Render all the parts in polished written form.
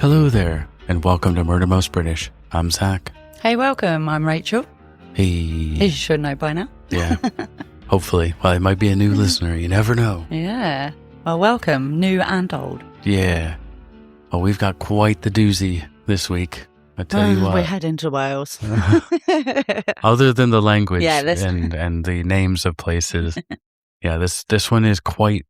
Hello there, and welcome to Murder Most British. I'm Zach. Hey, welcome. I'm Rachel. Hey. You should know by now. Yeah, hopefully. Well, it might be a new listener. You never know. Yeah. Well, welcome, new and old. Yeah. Well, we've got quite the doozy this week. I tell you what. We're heading to Wales. Other than the language Yeah, and the names of places. Yeah, this one is quite...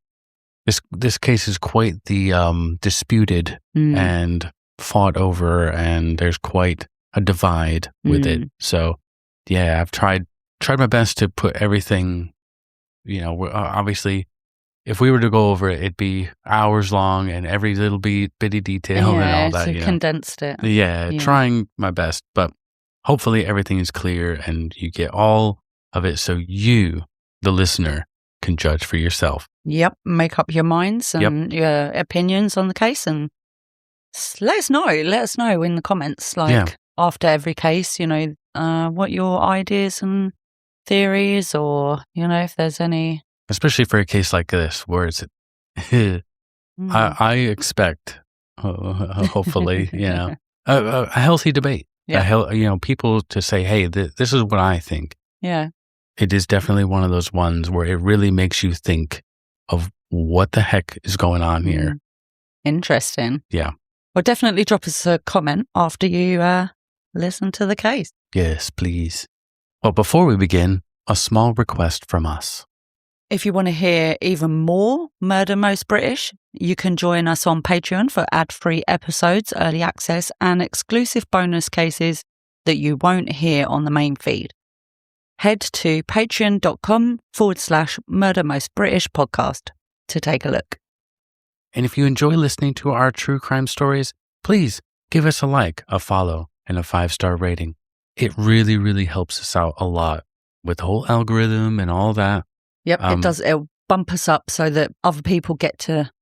This case is quite the disputed and fought over, and there's quite a divide with it. So, yeah, I've tried my best to put everything, obviously, if we were to go over it, it'd be hours long and every little bitty detail and all that. So condensed it. Yeah, trying my best, but hopefully everything is clear and you get all of it so you, the listener, can judge for yourself. Yep. Make up your minds and your opinions on the case, and let us know. Let us know in the comments, after every case, what your ideas and theories, or, if there's any. Especially for a case like this, where it's, I expect, hopefully, a healthy debate. Yeah. People to say, hey, this is what I think. Yeah. It is definitely one of those ones where it really makes you think of what the heck is going on here. Interesting. Yeah. Well, definitely drop us a comment after you listen to the case. Yes, please. Well, before we begin, a small request from us. If you want to hear even more Murder Most British, you can join us on Patreon for ad-free episodes, early access, and exclusive bonus cases that you won't hear on the main feed. Head to patreon.com/Murder Most British podcast to take a look. And if you enjoy listening to our true crime stories, please give us a like, a follow, and a 5-star rating. It really, really helps us out a lot with the whole algorithm and all that. Yep, it does. It'll bump us up so that other people get to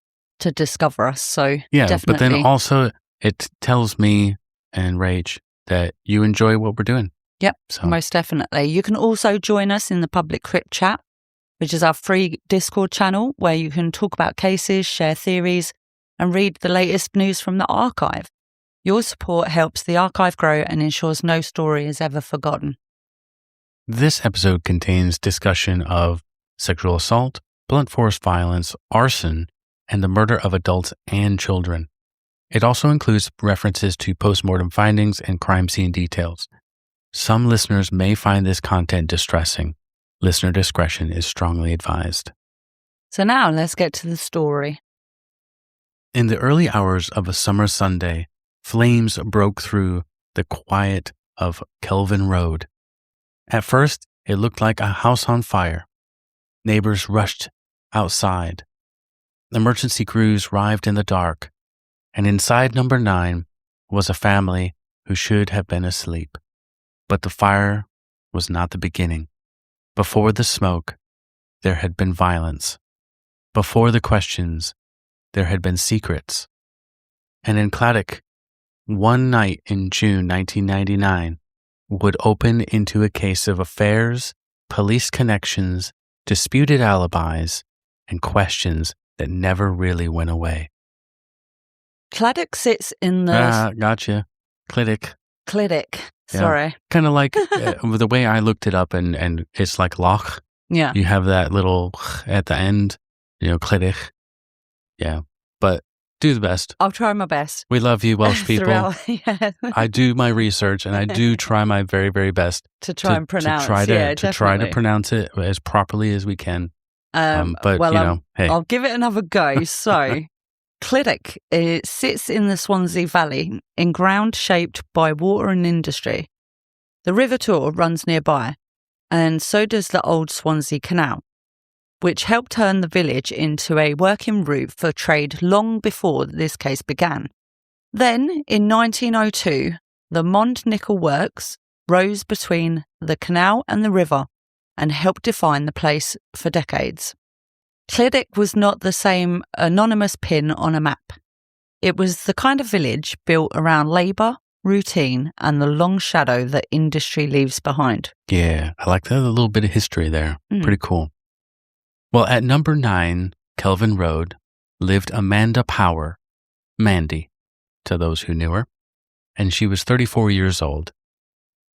discover us. So yeah, definitely. But then also it tells me and Rach that you enjoy what we're doing. Yep, most definitely. You can also join us in the public crypt chat, which is our free Discord channel where you can talk about cases, share theories, and read the latest news from the archive. Your support helps the archive grow and ensures no story is ever forgotten. This episode contains discussion of sexual assault, blunt force violence, arson, and the murder of adults and children. It also includes references to postmortem findings and crime scene details. Some listeners may find this content distressing. Listener discretion is strongly advised. So now let's get to the story. In the early hours of a summer Sunday, flames broke through the quiet of Kelvin Road. At first, it looked like a house on fire. Neighbors rushed outside. Emergency crews arrived in the dark, and inside number 9 was a family who should have been asleep. But the fire was not the beginning. Before the smoke, there had been violence. Before the questions, there had been secrets. And in Clydach, one night in June 1999 would open into a case of affairs, police connections, disputed alibis, and questions that never really went away. Clydach sits in the... Gotcha. Clydach. Sorry. Kind of like the way I looked it up, and it's like loch. Yeah. You have that little at the end, Clydach. Yeah. But do the best. I'll try my best. We love you, Welsh people. Yeah. I do my research, and I do try my very, very best to try and pronounce. To try to pronounce it as properly as we can. But hey, I'll give it another go. So, Clydach sits in the Swansea Valley in ground shaped by water and industry. The River Tor runs nearby, and so does the old Swansea Canal, which helped turn the village into a working route for trade long before this case began. Then, in 1902, the Mond Nickel Works rose between the canal and the river and helped define the place for decades. Clydach was not the same anonymous pin on a map. It was the kind of village built around labour, routine, and the long shadow that industry leaves behind. Yeah, I like that, a little bit of history there. Pretty cool. Well, at number 9, Kelvin Road, lived Mandy Power, Mandy, to those who knew her, and she was 34 years old.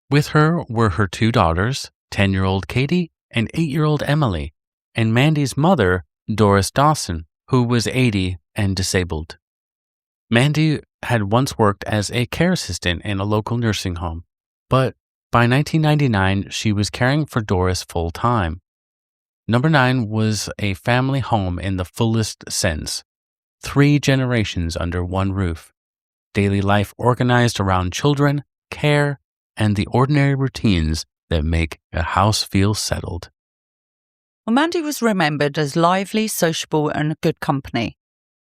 With her were her 2 daughters, 10-year-old Katie and 8-year-old Emily, and Mandy's mother, Doris Dawson, who was 80 and disabled. Mandy had once worked as a care assistant in a local nursing home, but by 1999, she was caring for Doris full-time. Number 9 was a family home in the fullest sense. 3 generations under one roof. Daily life organized around children, care, and the ordinary routines that make a house feel settled. Well, Mandy was remembered as lively, sociable, and a good company.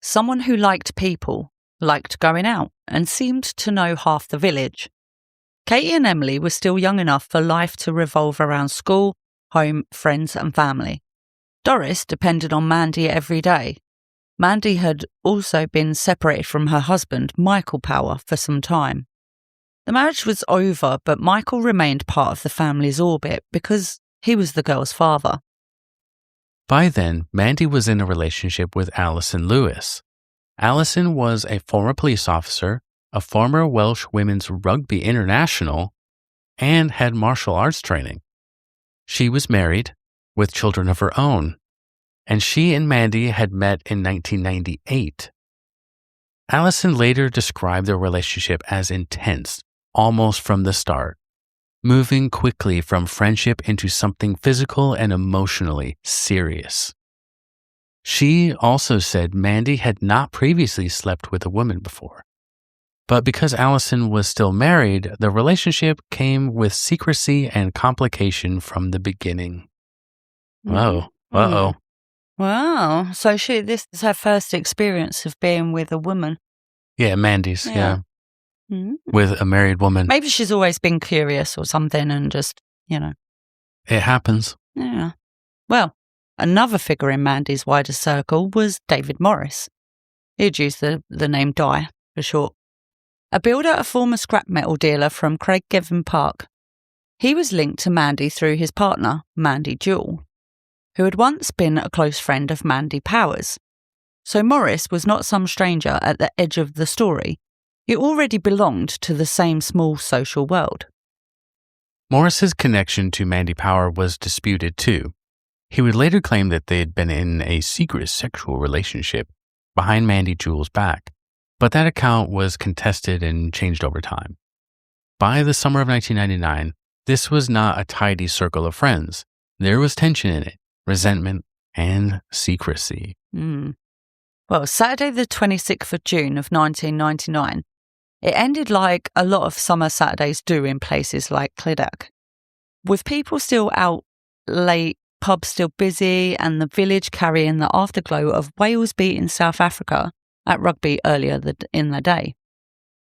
Someone who liked people, liked going out, and seemed to know half the village. Katie and Emily were still young enough for life to revolve around school, home, friends, and family. Doris depended on Mandy every day. Mandy had also been separated from her husband, Michael Power, for some time. The marriage was over, but Michael remained part of the family's orbit because he was the girl's father. By then, Mandy was in a relationship with Alison Lewis. Alison was a former police officer, a former Welsh women's rugby international, and had martial arts training. She was married, with children of her own, and she and Mandy had met in 1998. Alison later described their relationship as intense, almost from the start, moving quickly from friendship into something physical and emotionally serious. She also said Mandy had not previously slept with a woman before. But because Alison was still married, the relationship came with secrecy and complication from the beginning. Whoa. Uh-oh. Wow. So this is her first experience of being with a woman. Yeah, Mandy's, yeah. Mm. With a married woman. Maybe she's always been curious or something and just, It happens. Yeah. Well, another figure in Mandy's wider circle was David Morris. He'd used the name Di for short. A builder, a former scrap metal dealer from Craigavon Park. He was linked to Mandy through his partner, Mandy Jewell, who had once been a close friend of Mandy Powers. So Morris was not some stranger at the edge of the story. He already belonged to the same small social world. Morris's connection to Mandy Power was disputed too. He would later claim that they had been in a secret sexual relationship behind Mandy Jewell's back, but that account was contested and changed over time. By the summer of 1999, this was not a tidy circle of friends. There was tension in it, resentment, and secrecy. Well, Saturday the 26th of June of 1999, it ended like a lot of summer Saturdays do in places like Clydach. With people still out late, pubs still busy, and the village carrying the afterglow of Wales beating South Africa at rugby earlier in the day.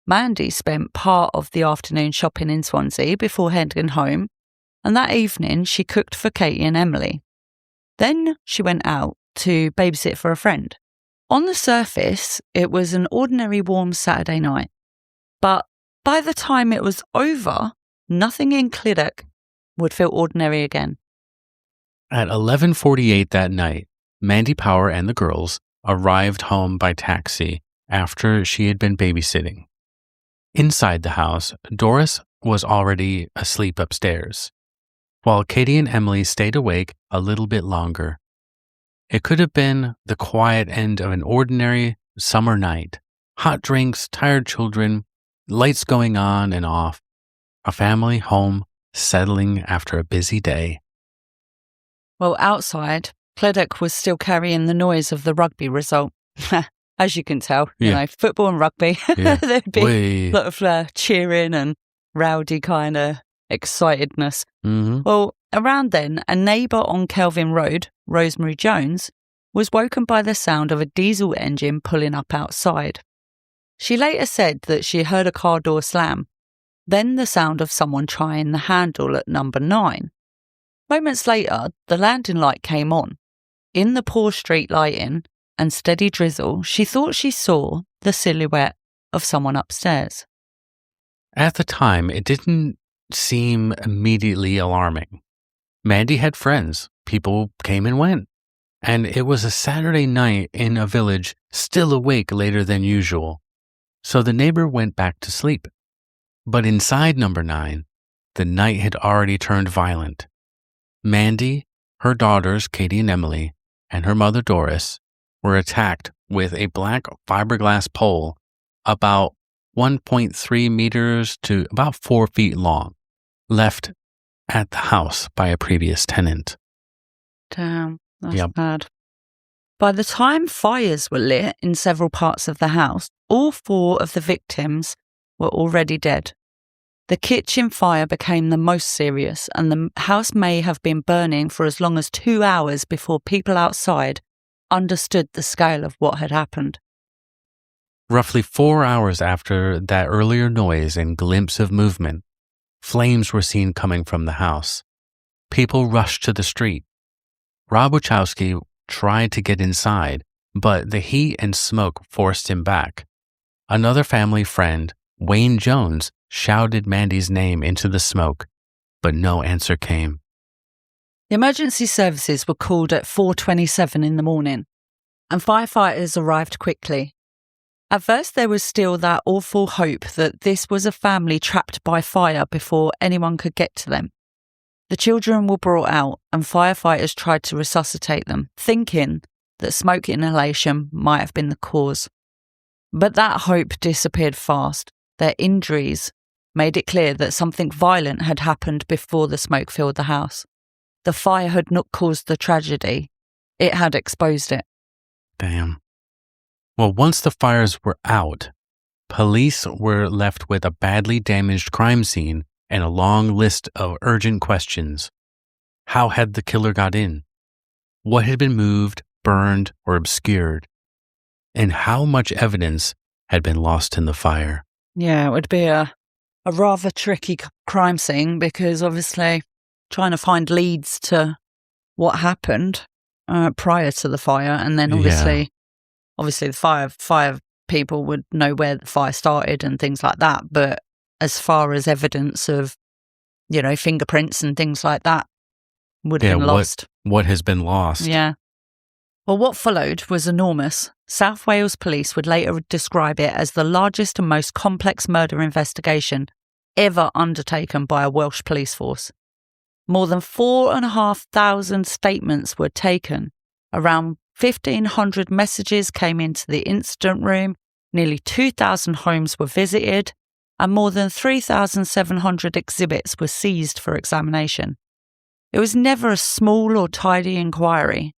Mandy spent part of the afternoon shopping in Swansea before heading home, and that evening she cooked for Katie and Emily. Then she went out to babysit for a friend. On the surface, it was an ordinary warm Saturday night, but by the time it was over, nothing in Clydach would feel ordinary again. At 11:48 that night, Mandy Power and the girls arrived home by taxi after she had been babysitting. Inside the house, Doris was already asleep upstairs, while Katie and Emily stayed awake a little bit longer. It could have been the quiet end of an ordinary summer night. Hot drinks, tired children, lights going on and off. A family home settling after a busy day. Well, outside, Clydach was still carrying the noise of the rugby result. As you can tell, football and rugby, there'd be a lot of cheering and rowdy kind of excitedness. Mm-hmm. Well, around then, a neighbour on Kelvin Road, Rosemary Jones, was woken by the sound of a diesel engine pulling up outside. She later said that she heard a car door slam, then the sound of someone trying the handle at number 9. Moments later, the landing light came on. In the poor street lighting and steady drizzle, she thought she saw the silhouette of someone upstairs. At the time, it didn't seem immediately alarming. Mandy had friends. People came and went. And it was a Saturday night in a village still awake later than usual. So the neighbor went back to sleep. But inside number 9, the night had already turned violent. Mandy, her daughters, Katie and Emily, and her mother, Doris, were attacked with a black fiberglass pole about 1.3 meters to about 4 feet long, left at the house by a previous tenant. Damn, that's bad. By the time fires were lit in several parts of the house, all 4 of the victims were already dead. The kitchen fire became the most serious, and the house may have been burning for as long as 2 hours before people outside understood the scale of what had happened. Roughly 4 hours after that earlier noise and glimpse of movement, flames were seen coming from the house. People rushed to the street. Rob Wachowski tried to get inside, but the heat and smoke forced him back. Another family friend, Wayne Jones, shouted Mandy's name into the smoke, but no answer came. The emergency services were called at 4:27 in the morning, and firefighters arrived quickly. At first, there was still that awful hope that this was a family trapped by fire before anyone could get to them. The children were brought out, and firefighters tried to resuscitate them, thinking that smoke inhalation might have been the cause. But that hope disappeared fast. Their injuries made it clear that something violent had happened before the smoke filled the house. The fire had not caused the tragedy. It had exposed it. Damn. Well, once the fires were out, police were left with a badly damaged crime scene and a long list of urgent questions. How had the killer got in? What had been moved, burned, or obscured? And how much evidence had been lost in the fire? Yeah, it would be a rather tricky crime scene because obviously trying to find leads to what happened prior to the fire, and then obviously the fire people would know where the fire started and things like that. But as far as evidence of, fingerprints and things like that would have been lost. What has been lost? Yeah. Well, what followed was enormous. South Wales police would later describe it as the largest and most complex murder investigation ever undertaken by a Welsh police force. More than 4,500 statements were taken. Around 1,500 messages came into the incident room, nearly 2,000 homes were visited, and more than 3,700 exhibits were seized for examination. It was never a small or tidy inquiry.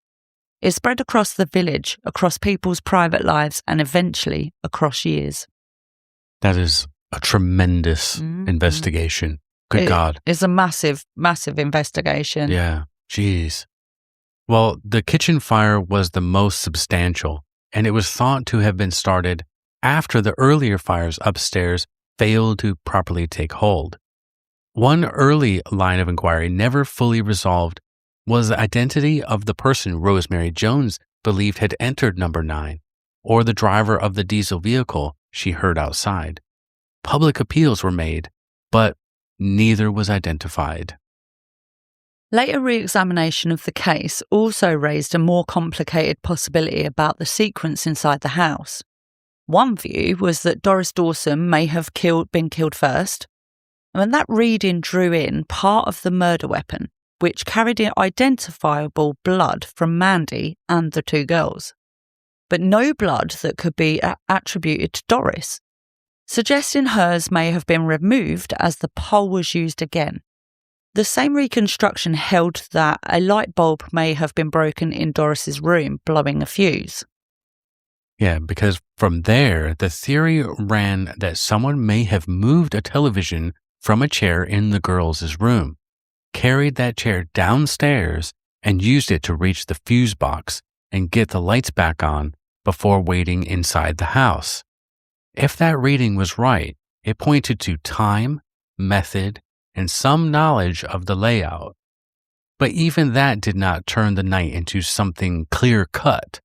It spread across the village, across people's private lives, and eventually across years. That is a tremendous investigation. Good God. It's a massive, massive investigation. Yeah. Jeez. Well, the kitchen fire was the most substantial, and it was thought to have been started after the earlier fires upstairs failed to properly take hold. One early line of inquiry never fully resolved was the identity of the person Rosemary Jones believed had entered number 9, or the driver of the diesel vehicle she heard outside. Public appeals were made, but neither was identified. Later re-examination of the case also raised a more complicated possibility about the sequence inside the house. One view was that Doris Dawson may have been killed first, and that reading drew in part of the murder weapon, which carried identifiable blood from Mandy and the 2 girls, but no blood that could be attributed to Doris, suggesting hers may have been removed as the pole was used again. The same reconstruction held that a light bulb may have been broken in Doris's room, blowing a fuse. Yeah, because from there, the theory ran that someone may have moved a television from a chair in the girls' room, carried that chair downstairs, and used it to reach the fuse box and get the lights back on before waiting inside the house. If that reading was right, it pointed to time, method, and some knowledge of the layout. But even that did not turn the night into something clear-cut.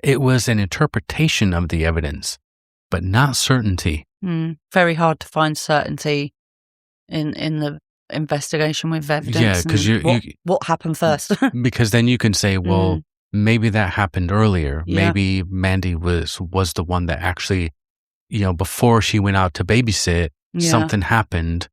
It was an interpretation of the evidence, but not certainty. Very hard to find certainty in the investigation with evidence. Yeah, because what happened first? Because then you can say, well, maybe that happened earlier. Yeah. Maybe Mandy was the one that actually, before she went out to babysit, Yeah. something happened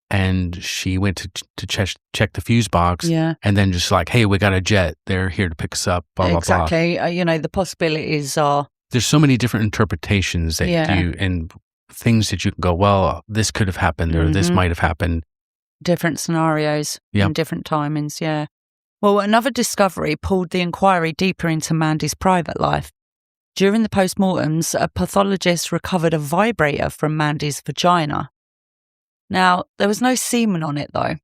and she went to check the fuse box. Yeah. And then just like, hey, we got a jet. They're here to pick us up, blah, blah, blah. Exactly. The possibilities are... There's so many different interpretations that and things that you can go, well, this could have happened or this might have happened. Different scenarios and different timings, yeah. Well, another discovery pulled the inquiry deeper into Mandy's private life. During the postmortems, a pathologist recovered a vibrator from Mandy's vagina. Now, there was no semen on it, though.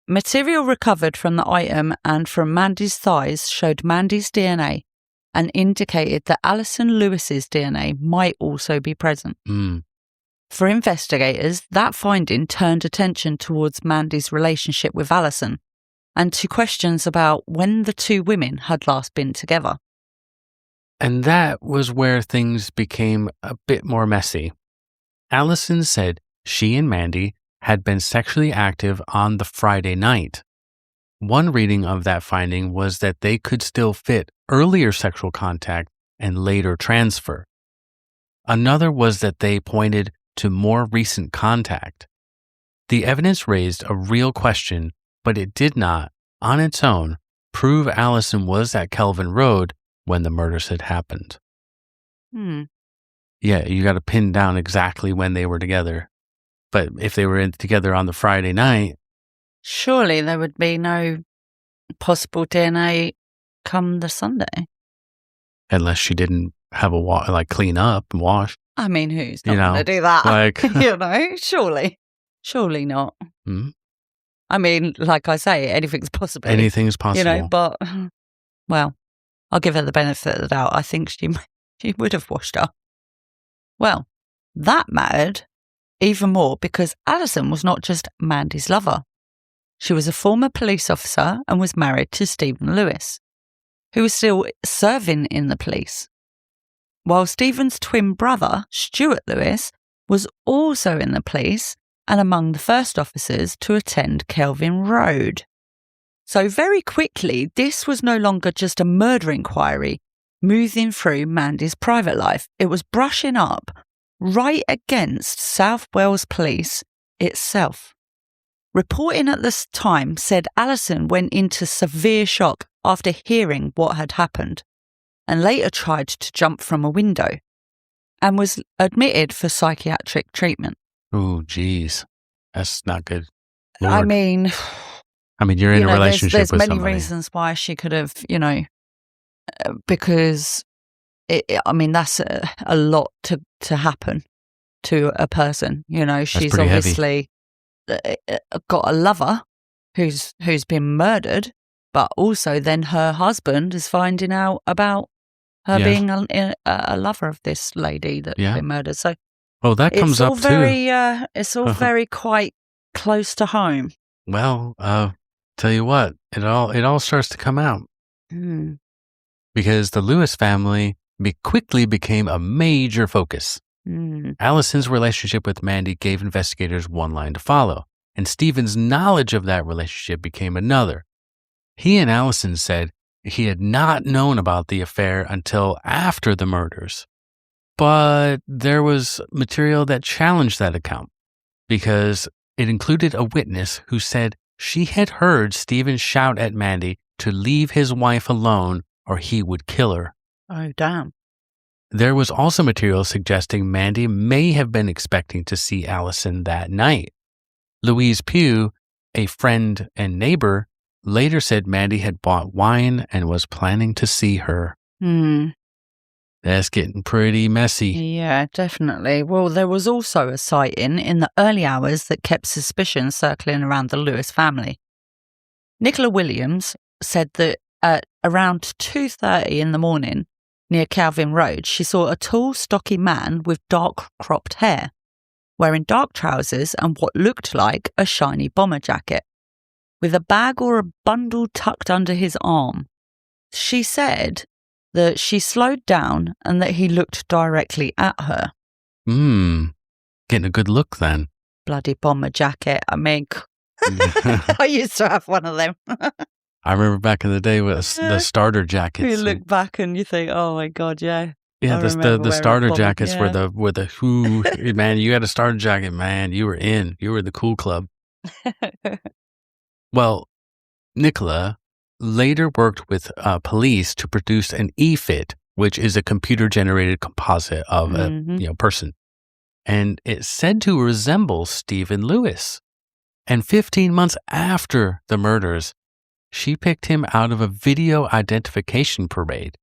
Material recovered from the item and from Mandy's thighs showed Mandy's DNA and indicated that Alison Lewis's DNA might also be present. For investigators, that finding turned attention towards Mandy's relationship with Alison and to questions about when the two women had last been together. And that was where things became a bit more messy. Alison said she and Mandy had been sexually active on the Friday night. One reading of that finding was that they could still fit earlier sexual contact and later transfer. Another was that they pointed to more recent contact. The evidence raised a real question, but it did not, on its own, prove Alison was at Kelvin Road when the murders had happened. Yeah, you got to pin down exactly when they were together. But if they were together on the Friday night... Surely there would be no possible DNA come the Sunday. Unless she didn't have clean up and wash. I mean, who's not going to do that? Surely. Surely not. I mean, like I say, anything's possible. Anything's possible. But, well, I'll give her the benefit of the doubt. I think she would have washed her. Well, that mattered even more because Alison was not just Mandy's lover. She was a former police officer and was married to Stephen Lewis, who was still serving in the police. While Stephen's twin brother, Stuart Lewis, was also in the police and among the first officers to attend Kelvin Road. So very quickly, this was no longer just a murder inquiry moving through Mandy's private life. It was brushing up right against South Wales Police itself. Reporting at this time said Alison went into severe shock after hearing what had happened and later tried to jump from a window and was admitted for psychiatric treatment. Oh, geez. That's not good. Lord. I mean, you're in a relationship there's with many somebody. reasons why she could have, because, that's a lot to happen to a person. She's obviously got a lover who's been murdered, but also then her husband is finding out about her being a lover of this lady that's been murdered. So, well, that comes up too. It's all very quite close to home. Well, tell you what, it all starts to come out because the Lewis family quickly became a major focus. Alison's relationship with Mandy gave investigators one line to follow, and Stephen's knowledge of that relationship became another. He and Alison said he had not known about the affair until after the murders. But there was material that challenged that account because it included a witness who said she had heard Stephen shout at Mandy to leave his wife alone or he would kill her. Oh, damn. There was also material suggesting Mandy may have been expecting to see Alison that night. Louise Pugh, a friend and neighbor, later said Mandy had bought wine and was planning to see her. That's getting pretty messy. Yeah, definitely. Well, there was also a sighting in the early hours that kept suspicion circling around the Lewis family. Nicola Williams said that at around 2:30 in the morning, near Kelvin Road, she saw a tall, stocky man with dark cropped hair, wearing dark trousers and what looked like a shiny bomber jacket, with a bag or a bundle tucked under his arm. She said that she slowed down and that he looked directly at her. Getting a good look then. Bloody bomber jacket. I mean, I used to have one of them. I remember back in the day with the starter jackets. You look back and you think, oh my God, yeah. Yeah, I the remember the wearing that starter bomber, jackets were yeah. the who man, you had a starter jacket, man, you were in. You were the cool club. Well, Nicola later worked with police to produce an e-fit, which is a computer-generated composite of a Mhm. person, and it's said to resemble Stephen Lewis. And 15 months after the murders, she picked him out of a video identification parade.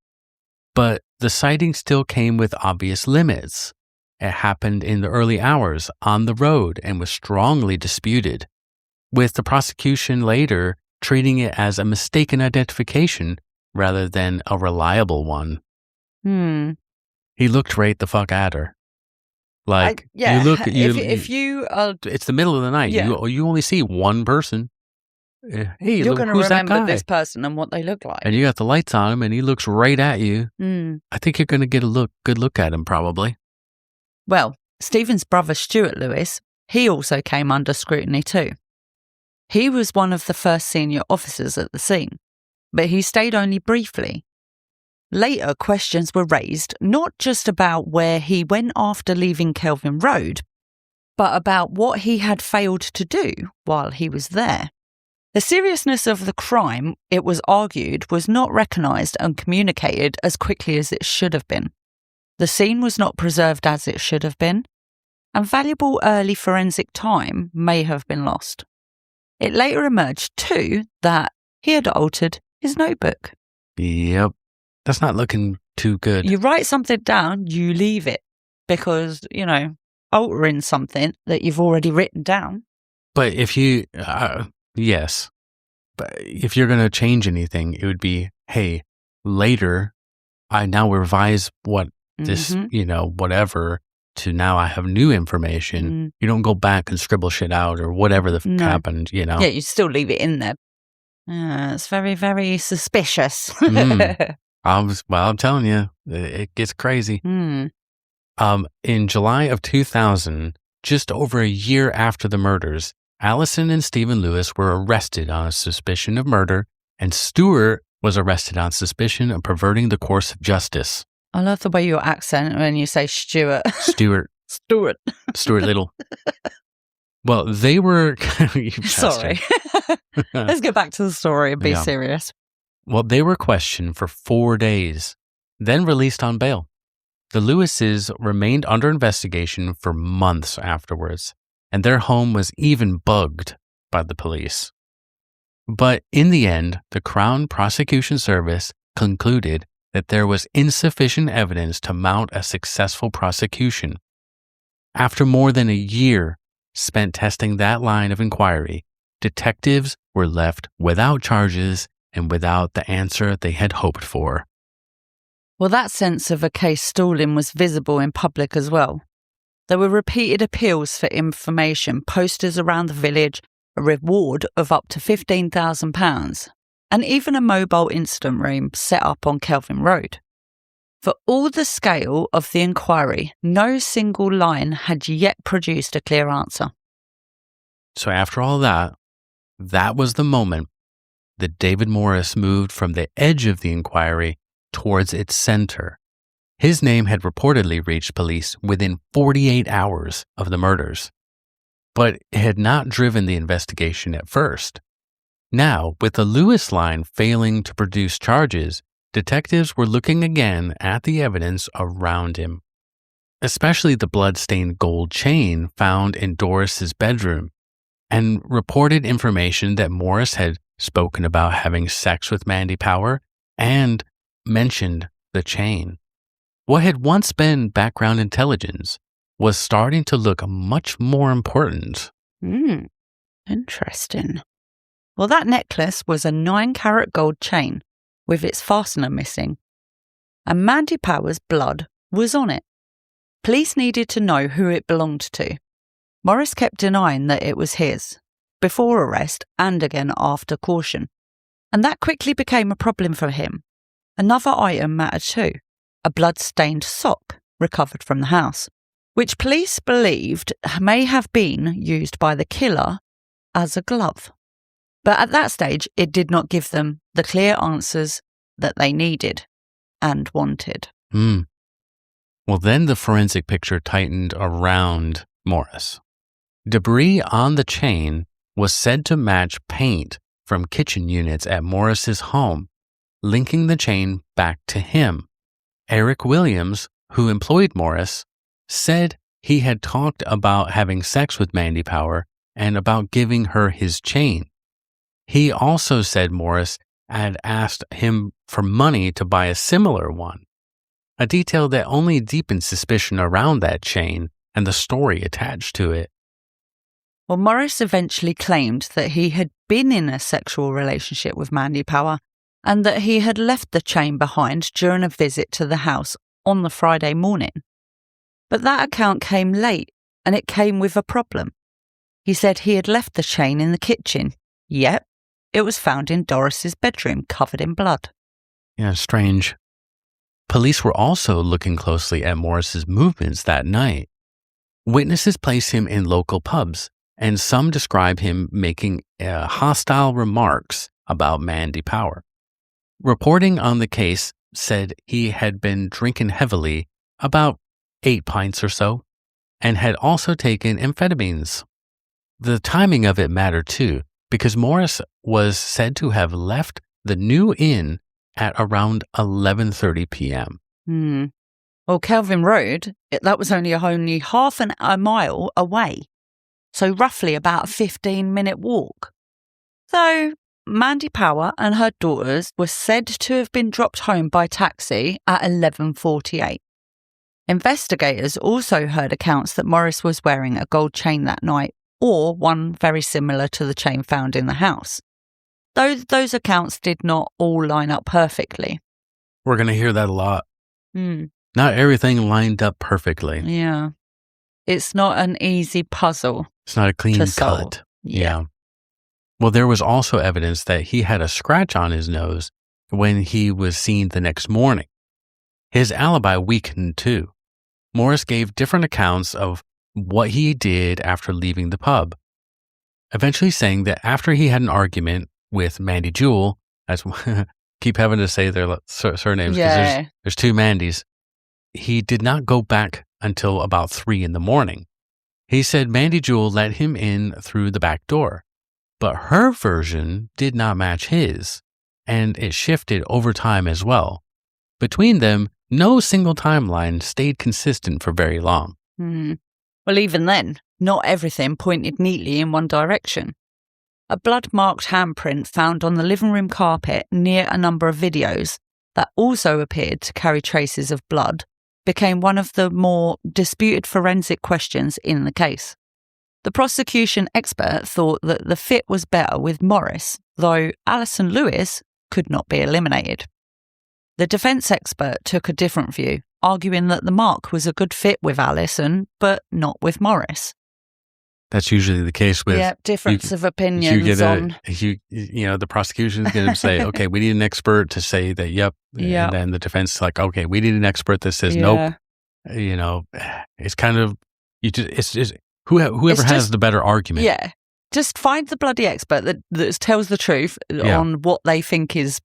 But the sighting still came with obvious limits. It happened in the early hours on the road and was strongly disputed, with the prosecution later treating it as a mistaken identification rather than a reliable one. Hmm. He looked right the fuck at her. Like, you Yeah. look, If you are, it's the middle of the night. yeah, You only see one person. Hey, you're look, going to who's that remember guy? this person and what they look And like. you got the lights on him and he looks right at you. Mm. I think you're going to get a good look at him probably. Well, Stephen's brother Stuart Lewis, he also came under scrutiny too. He was one of the first senior officers at the scene, but he stayed only briefly. Later, questions were raised not just about where he went after leaving Kelvin Road, but about what he had failed to do while he was there. The seriousness of the crime, it was argued, was not recognised and communicated as quickly as it should have been. The scene was not preserved as it should have been, and valuable early forensic time may have been lost. It later emerged, too, that he had altered his notebook. Yep. That's not looking too good. You write something down, you leave it, because, altering something that you've already written down. But if you, yes, but if you're going to change anything, it would be, hey, later, I now revise what this, whatever, to now I have new information. You don't go back and scribble shit out or whatever the fuck happened, Yeah, you still leave it in there. It's very, very suspicious. I'm telling you, it gets crazy. In July of 2000, just over a year after the murders, Allison and Stephen Lewis were arrested on a suspicion of murder, and Stuart was arrested on suspicion of perverting the course of justice. I love the way your accent when you say Stuart. Stuart Little. Well, they were... Sorry. Let's get back to the story and be serious. Well, they were questioned for 4 days, then released on bail. The Lewises remained under investigation for months afterwards, and their home was even bugged by the police. But in the end, the Crown Prosecution Service concluded that there was insufficient evidence to mount a successful prosecution. After more than a year spent testing that line of inquiry, detectives were left without charges and without the answer they had hoped for. Well, that sense of a case stalling was visible in public as well. There were repeated appeals for information, posters around the village, a reward of up to £15,000, and even a mobile incident room set up on Kelvin Road. For all the scale of the inquiry, no single line had yet produced a clear answer. So after all that was the moment that David Morris moved from the edge of the inquiry towards its center. His name had reportedly reached police within 48 hours of the murders, but it had not driven the investigation at first. Now, with the Lewis line failing to produce charges, detectives were looking again at the evidence around him, especially the blood-stained gold chain found in Doris's bedroom, and reported information that Morris had spoken about having sex with Mandy Power and mentioned the chain. What had once been background intelligence was starting to look much more important. Interesting. Well, that necklace was a 9-carat gold chain with its fastener missing, and Mandy Power's blood was on it. Police needed to know who it belonged to. Morris kept denying that it was his, before arrest and again after caution, and that quickly became a problem for him. Another item mattered too, a blood-stained sock recovered from the house, which police believed may have been used by the killer as a glove. But at that stage, it did not give them the clear answers that they needed and wanted. Well, then the forensic picture tightened around Morris. Debris on the chain was said to match paint from kitchen units at Morris's home, linking the chain back to him. Eric Williams, who employed Morris, said he had talked about having sex with Mandy Power and about giving her his chain. He also said Morris had asked him for money to buy a similar one, a detail that only deepened suspicion around that chain and the story attached to it. Well, Morris eventually claimed that he had been in a sexual relationship with Mandy Power and that he had left the chain behind during a visit to the house on the Friday morning. But that account came late, and it came with a problem. He said he had left the chain in the kitchen. Yep, it was found in Doris's bedroom, covered in blood. Yeah, strange. Police were also looking closely at Morris's movements that night. Witnesses place him in local pubs, and some describe him making hostile remarks about Mandy Power. Reporting on the case said he had been drinking heavily, about 8 pints or so, and had also taken amphetamines. The timing of it mattered too, because Morris was said to have left the new inn at around 11:30 p.m. Well, Kelvin Road, that was only half a mile away, so roughly about a 15-minute walk. So Mandy Power and her daughters were said to have been dropped home by taxi at 11:48. Investigators also heard accounts that Morris was wearing a gold chain that night, or one very similar to the chain found in the house. Though those accounts did not all line up perfectly. We're going to hear that a lot. Not everything lined up perfectly. Yeah. It's not an easy puzzle. It's not a clean to solve. cut. Yeah. Well, there was also evidence that he had a scratch on his nose when he was seen the next morning. His alibi weakened too. Morris gave different accounts of what he did after leaving the pub, eventually saying that after he had an argument with Mandy Jewel, as keep having to say their surnames because there's two Mandys, he did not go back until about 3 a.m. He said Mandy Jewel let him in through the back door, but her version did not match his, and it shifted over time as well. Between them, no single timeline stayed consistent for very long. Well, even then, not everything pointed neatly in one direction. A blood-marked handprint found on the living room carpet near a number of videos that also appeared to carry traces of blood became one of the more disputed forensic questions in the case. The prosecution expert thought that the fit was better with Morris, though Alison Lewis could not be eliminated. The defence expert took a different view, arguing that the mark was a good fit with Alison, but not with Morris. That's usually the case with difference of opinions the prosecution's going to say, okay, we need an expert to say that, yep. And then the defense is like, okay, we need an expert that says, nope. It's kind of, it's just whoever has the better argument. Yeah. Just find the bloody expert that tells the truth on what they think is,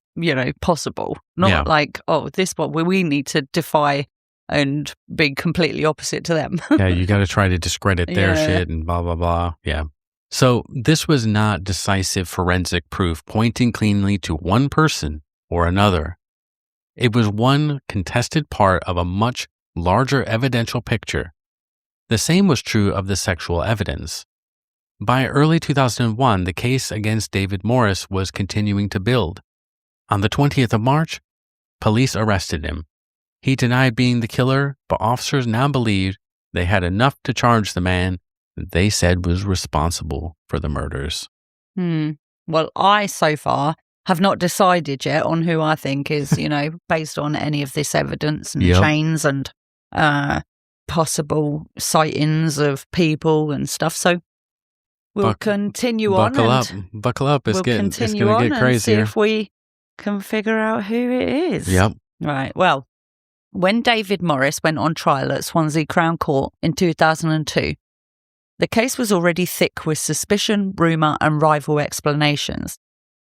possible. Not like, this one we need to defy and be completely opposite to them. You got to try to discredit their shit and blah, blah, blah. Yeah. So this was not decisive forensic proof pointing cleanly to one person or another. It was one contested part of a much larger evidential picture. The same was true of the sexual evidence. By early 2001, the case against David Morris was continuing to build. On the 20th of March, police arrested him. He denied being the killer, but officers now believed they had enough to charge the man that they said was responsible for the murders. Well, I, so far, have not decided yet on who I think is, based on any of this evidence and chains and possible sightings of people and stuff. So we'll continue on. Buckle up. It's going to get crazier. See if we can figure out who it is. Yep. Right. Well, when David Morris went on trial at Swansea Crown Court in 2002, the case was already thick with suspicion, rumour and rival explanations.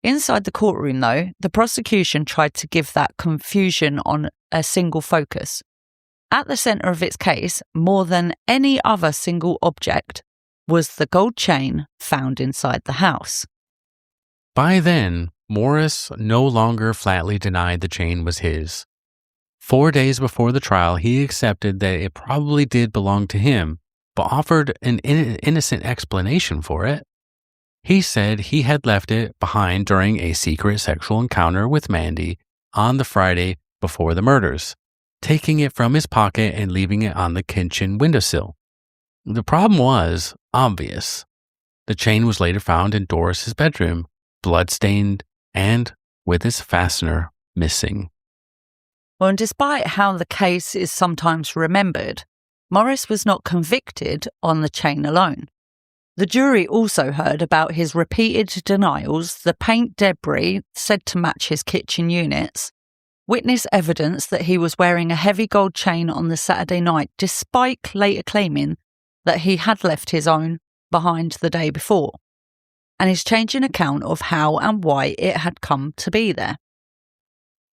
Inside the courtroom, though, the prosecution tried to give that confusion on a single focus. At the centre of its case, more than any other single object, was the gold chain found inside the house. By then, Morris no longer flatly denied the chain was his. 4 days before the trial, he accepted that it probably did belong to him, but offered an innocent explanation for it. He said he had left it behind during a secret sexual encounter with Mandy on the Friday before the murders, taking it from his pocket and leaving it on the kitchen windowsill. The problem was obvious. The chain was later found in Doris's bedroom, bloodstained and with its fastener missing. Well, and despite how the case is sometimes remembered, Morris was not convicted on the chain alone. The jury also heard about his repeated denials, the paint debris said to match his kitchen units, witness evidence that he was wearing a heavy gold chain on the Saturday night, despite later claiming that he had left his own behind the day before, and his changing account of how and why it had come to be there.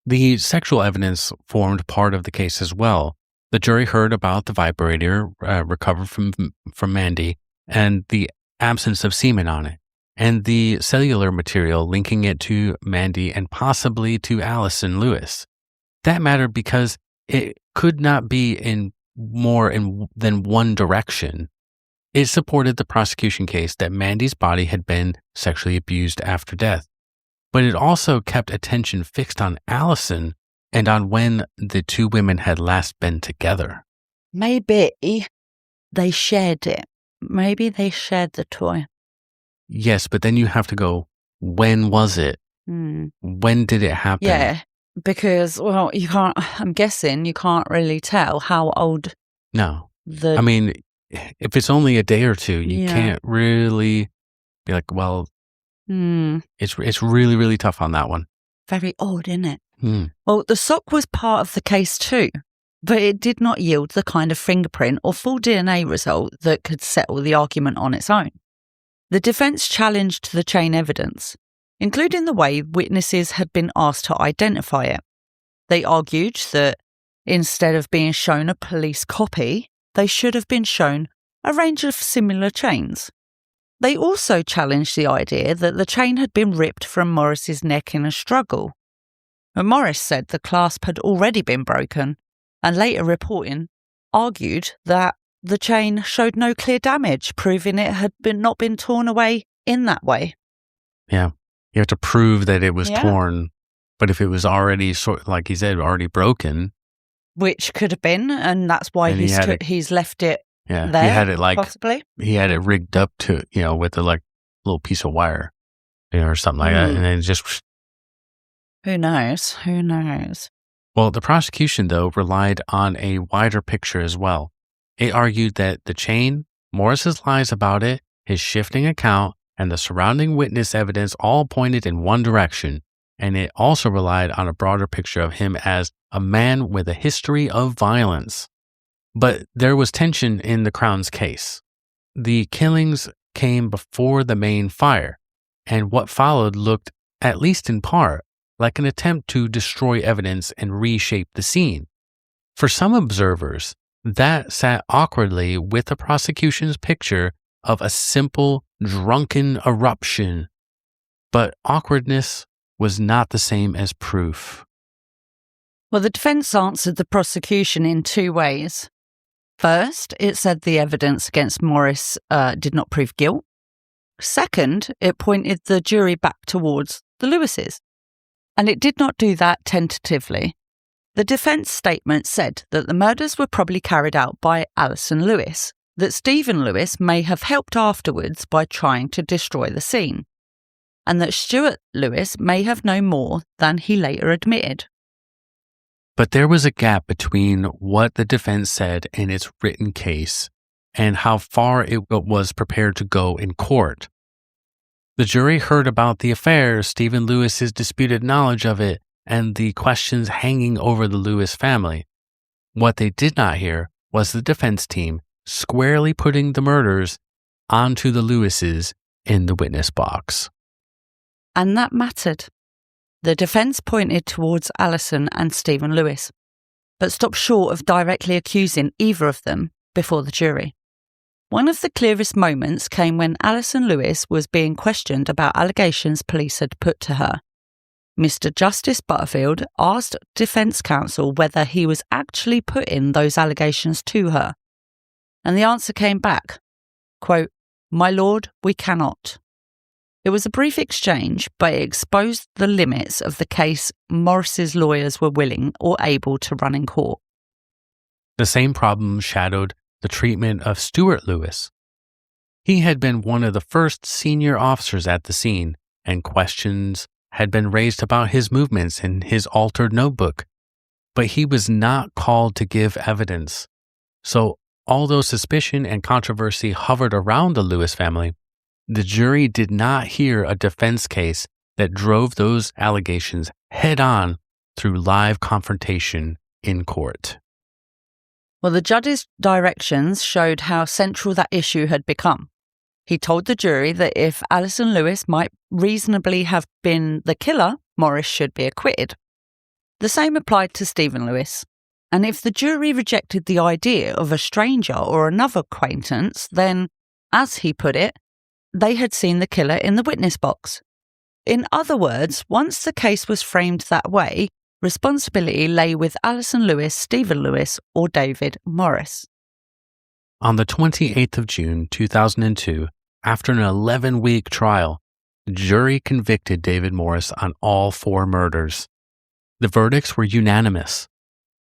The sexual evidence formed part of the case as well. The jury heard about the vibrator recovered from Mandy and the absence of semen on it, and the cellular material linking it to Mandy and possibly to Alison Lewis. That mattered because it could not be in more than one direction. It supported the prosecution case that Mandy's body had been sexually abused after death. But it also kept attention fixed on Alison and on when the two women had last been together. Maybe they shared it. Maybe they shared the toy. Yes, but then you have to go, when was it? When did it happen? Yeah, because, well, you can't, I'm guessing you can't really tell how old. No. I mean, if it's only a day or two, you can't really be like, well, it's really, really tough on that one. Very odd, isn't it? Well, the sock was part of the case too, but it did not yield the kind of fingerprint or full DNA result that could settle the argument on its own. The defence challenged the chain evidence, including the way witnesses had been asked to identify it. They argued that instead of being shown a police copy, they should have been shown a range of similar chains. They also challenged the idea that the chain had been ripped from Morris's neck in a struggle. But Morris said the clasp had already been broken, and later reporting argued that the chain showed no clear damage, proving it had not been torn away in that way. Yeah. You have to prove that it was torn, but if it was already, like he said, already broken. Which could have been, and that's why he's left it there. He had it possibly. He had it rigged up to, with a little piece of wire, or something like that. And then just. Who knows? Well, the prosecution, though, relied on a wider picture as well. It argued that the chain, Morris's lies about it, his shifting account, and the surrounding witness evidence all pointed in one direction, and it also relied on a broader picture of him as a man with a history of violence. But there was tension in the Crown's case. The killings came before the main fire, and what followed looked, at least in part, like an attempt to destroy evidence and reshape the scene. For some observers, that sat awkwardly with the prosecution's picture of a simple, drunken eruption. But awkwardness was not the same as proof. Well, the defence answered the prosecution in two ways. First, it said the evidence against Morris did not prove guilt. Second, it pointed the jury back towards the Lewises. And it did not do that tentatively. The defence statement said that the murders were probably carried out by Alison Lewis, that Stephen Lewis may have helped afterwards by trying to destroy the scene, and that Stuart Lewis may have known more than he later admitted. But there was a gap between what the defense said in its written case and how far it was prepared to go in court. The jury heard about the affair, Stephen Lewis's disputed knowledge of it, and the questions hanging over the Lewis family. What they did not hear was the defense team squarely putting the murders onto the Lewises in the witness box. And that mattered. The defence pointed towards Alison and Stephen Lewis. but stopped short of directly accusing either of them before the jury. One of the clearest moments came when Alison Lewis was being questioned about allegations police had put to her. Mr. Justice Butterfield asked defence counsel whether he was actually putting those allegations to her. And the answer came back, quote, "My lord, we cannot." It was a brief exchange, but it exposed the limits of the case Morris's lawyers were willing or able to run in court. The same problem shadowed the treatment of Stuart Lewis. He had been one of the first senior officers at the scene, and questions had been raised about his movements in his altered notebook, but he was not called to give evidence. So, although suspicion and controversy hovered around the Lewis family, the jury did not hear a defense case that drove those allegations head-on through live confrontation in court. Well, the judge's directions showed how central that issue had become. He told the jury that if Alison Lewis might reasonably have been the killer, Morris should be acquitted. The same applied to Stephen Lewis. And if the jury rejected the idea of a stranger or another acquaintance, then, as he put it, they had seen the killer in the witness box. In other words, once the case was framed that way, responsibility lay with Alison Lewis, Stephen Lewis, or David Morris. On the 28th of June, 2002, after an 11-week trial, the jury convicted David Morris on all 4 murders. The verdicts were unanimous.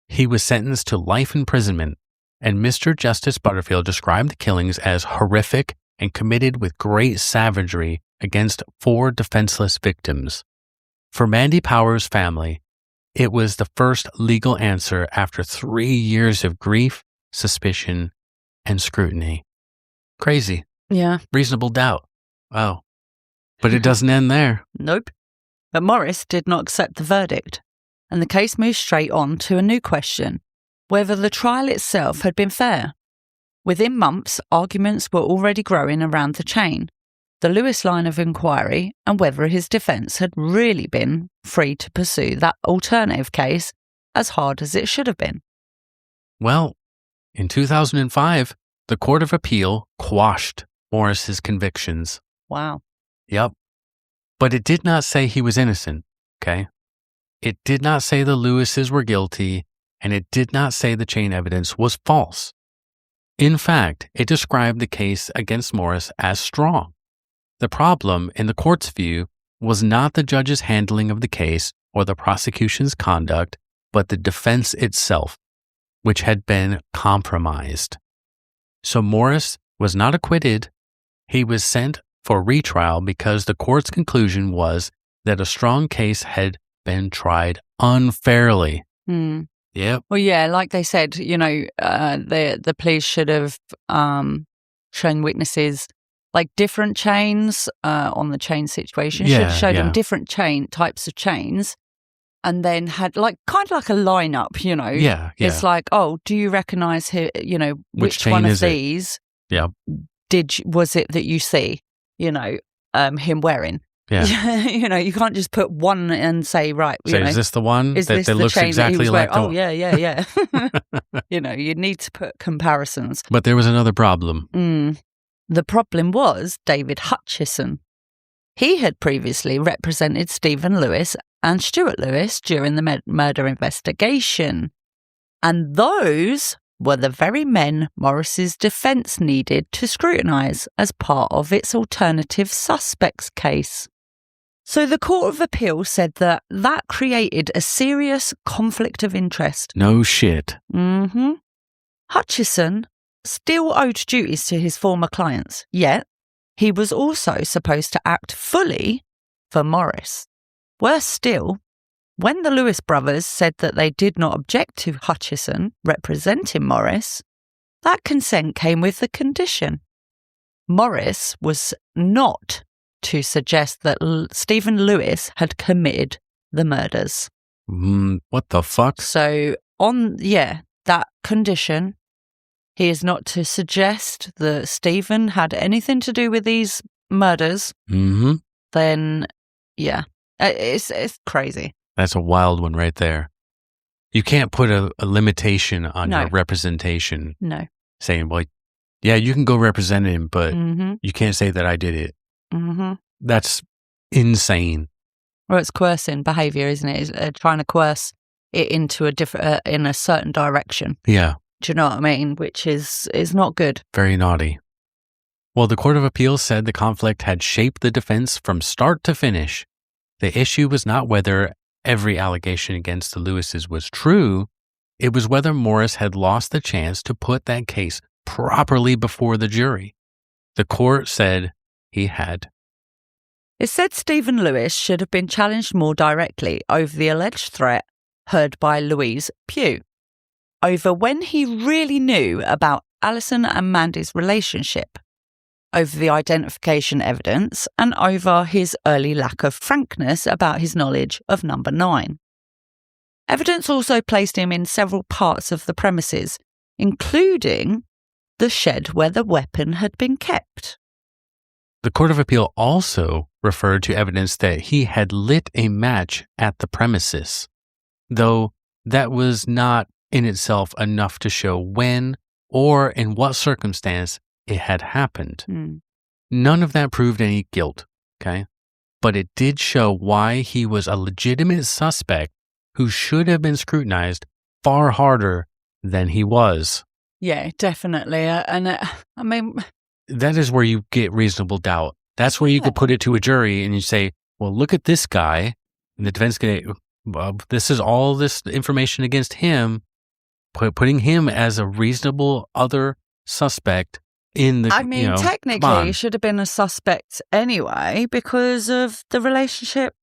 He was sentenced to life imprisonment, and Mr. Justice Butterfield described the killings as horrific and committed with great savagery against 4 defenseless victims. For Mandy Power's family, it was the first legal answer after 3 years of grief, suspicion, and scrutiny. Crazy. Yeah. Reasonable doubt. Wow. But it doesn't end there. Nope. But Morris did not accept the verdict, and the case moved straight on to a new question, whether the trial itself had been fair. Within months, arguments were already growing around the chain, the Lewis line of inquiry, and whether his defence had really been free to pursue that alternative case as hard as it should have been. Well, in 2005, the Court of Appeal quashed Morris's convictions. Wow. Yep. But it did not say he was innocent, okay? It did not say the Lewises were guilty, and it did not say the chain evidence was false. In fact, it described the case against Morris as strong. The problem, in the court's view, was not the judge's handling of the case or the prosecution's conduct, but the defense itself, which had been compromised. So Morris was not acquitted. He was sent for retrial because the court's conclusion was that a strong case had been tried unfairly. Yep. Well, yeah, like they said, the police should have shown witnesses like different chains on the chain situation. Should have showed them different types of chains, and then had kind of like a lineup. Yeah. It's like, oh, do you recognize which one of these? Yeah. Was it that you see? Him wearing. Yeah. You can't just put one and say, right. Is this the one that looks exactly like the one? Yeah. You need to put comparisons. But there was another problem. The problem was David Hutchison. He had previously represented Stephen Lewis and Stuart Lewis during the murder investigation. And those were the very men Morris's defence needed to scrutinise as part of its alternative suspects case. So the Court of Appeal said that created a serious conflict of interest. No shit. Hutchison still owed duties to his former clients, yet he was also supposed to act fully for Morris. Worse still, when the Lewis brothers said that they did not object to Hutchison representing Morris, that consent came with the condition. Morris was not to suggest that Stephen Lewis had committed the murders. What the fuck? So that condition, he is not to suggest that Stephen had anything to do with these murders. Then, it's crazy. That's a wild one right there. You can't put a limitation on No. your representation No. saying, well, yeah, you can go represent him, but Mm-hmm. you can't say that I did it. Mm-hmm. That's insane. Well, it's coercing behaviour, isn't it? It's trying to coerce it into a different, in a certain direction. Yeah. Do you know what I mean? Which is not good. Very naughty. Well, the Court of Appeals said the conflict had shaped the defense from start to finish. The issue was not whether every allegation against the Lewises was true. It was whether Morris had lost the chance to put that case properly before the jury. The court said he had. It said Stephen Lewis should have been challenged more directly over the alleged threat heard by Louise Pugh, over when he really knew about Alison and Mandy's relationship, over the identification evidence, and over his early lack of frankness about his knowledge of number 9. Evidence also placed him in several parts of the premises, including the shed where the weapon had been kept. The Court of Appeal also referred to evidence that he had lit a match at the premises, though that was not in itself enough to show when or in what circumstance it had happened. None of that proved any guilt, okay? But it did show why he was a legitimate suspect who should have been scrutinized far harder than he was. Yeah, definitely. I mean, that is where you get reasonable doubt. That's where you could put it to a jury and you say, well, look at this guy. And the defense can, well, this is all this information against him, putting him as a reasonable other suspect in the, I mean, technically, he should have been a suspect anyway because of the relationship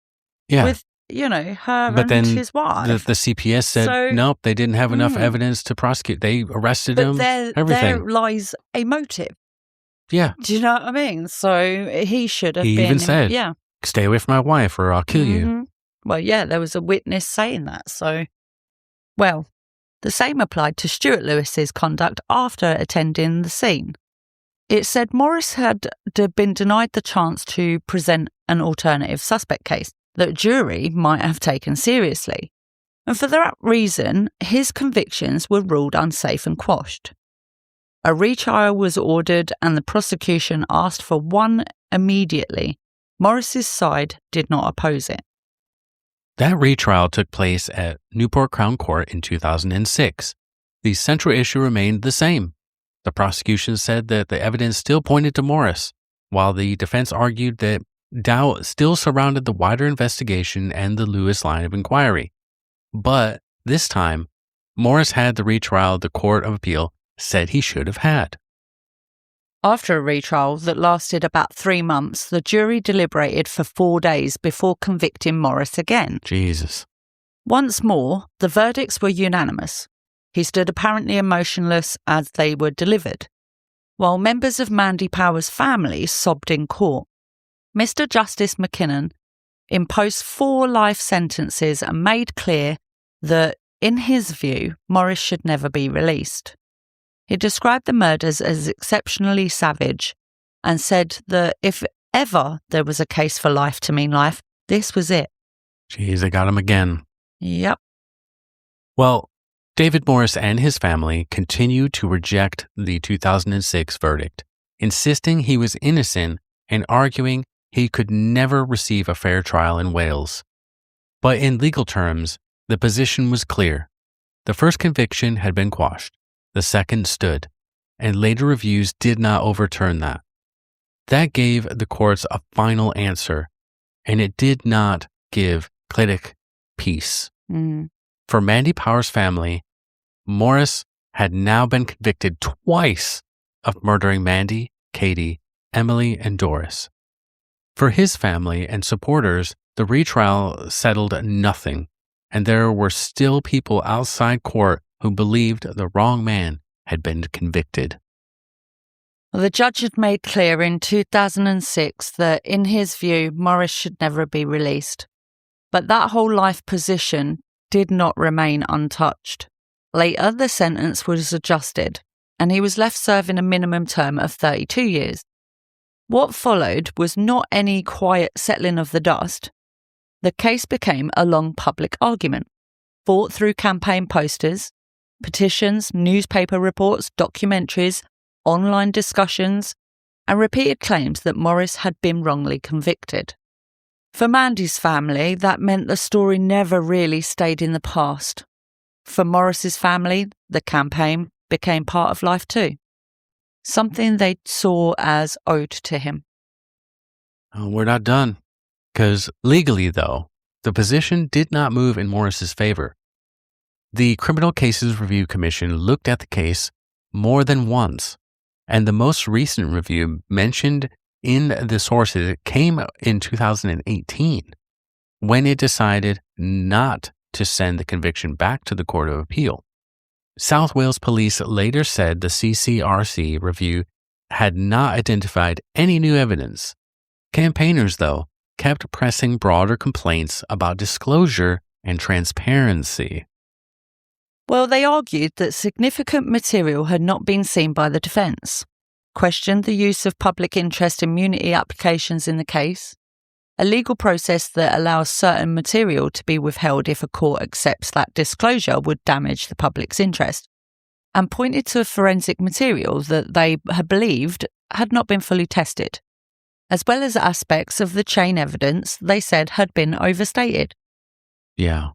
with, her but and then his wife. The CPS said, nope, they didn't have enough evidence to prosecute. They arrested him, everything. There lies a motive. Yeah. Do you know what I mean? So he should have been. He even said, stay away from my wife or I'll kill you. Well, yeah, there was a witness saying that. So, well, the same applied to Stuart Lewis's conduct after attending the scene. It said Morris had been denied the chance to present an alternative suspect case that a jury might have taken seriously. And for that reason, his convictions were ruled unsafe and quashed. A retrial was ordered and the prosecution asked for one immediately. Morris's side did not oppose it. That retrial took place at Newport Crown Court in 2006. The central issue remained the same. The prosecution said that the evidence still pointed to Morris, while the defense argued that doubt still surrounded the wider investigation and the Lewis line of inquiry. But this time, Morris had the retrial the Court of Appeal said he should have had. After a retrial that lasted about 3 months, the jury deliberated for 4 days before convicting Morris again. Jesus. Once more, the verdicts were unanimous. He stood apparently emotionless as they were delivered, while members of Mandy Power's family sobbed in court. Mr. Justice McKinnon imposed 4 life sentences and made clear that, in his view, Morris should never be released. He described the murders as exceptionally savage and said that if ever there was a case for life to mean life, this was it. Jeez, they got him again. Yep. Well, David Morris and his family continued to reject the 2006 verdict, insisting he was innocent and arguing he could never receive a fair trial in Wales. But in legal terms, the position was clear. The first conviction had been quashed. The second stood, and later reviews did not overturn that. That gave the courts a final answer, and it did not give Clydach peace. For Mandy Power's family, Morris had now been convicted twice of murdering Mandy, Katie, Emily, and Doris. For his family and supporters, the retrial settled nothing, and there were still people outside court who believed the wrong man had been convicted. Well, the judge had made clear in 2006 that, in his view, Morris should never be released. But that whole life position did not remain untouched. Later, the sentence was adjusted, and he was left serving a minimum term of 32 years. What followed was not any quiet settling of the dust. The case became a long public argument. fought through campaign posters, petitions, newspaper reports, documentaries, online discussions, and repeated claims that Morris had been wrongly convicted. For Mandy's family, that meant the story never really stayed in the past. For Morris's family, the campaign became part of life too, something they saw as owed to him. We're not done, because legally, though, the position did not move in Morris's favor. The Criminal Cases Review Commission looked at the case more than once, and the most recent review mentioned in the sources came in 2018, when it decided not to send the conviction back to the Court of Appeal. South Wales Police later said the CCRC review had not identified any new evidence. Campaigners, though, kept pressing broader complaints about disclosure and transparency. Well, they argued that significant material had not been seen by the defence, questioned the use of public interest immunity applications in the case, a legal process that allows certain material to be withheld if a court accepts that disclosure would damage the public's interest, and pointed to forensic material that they had believed had not been fully tested, as well as aspects of the chain evidence they said had been overstated. Yeah,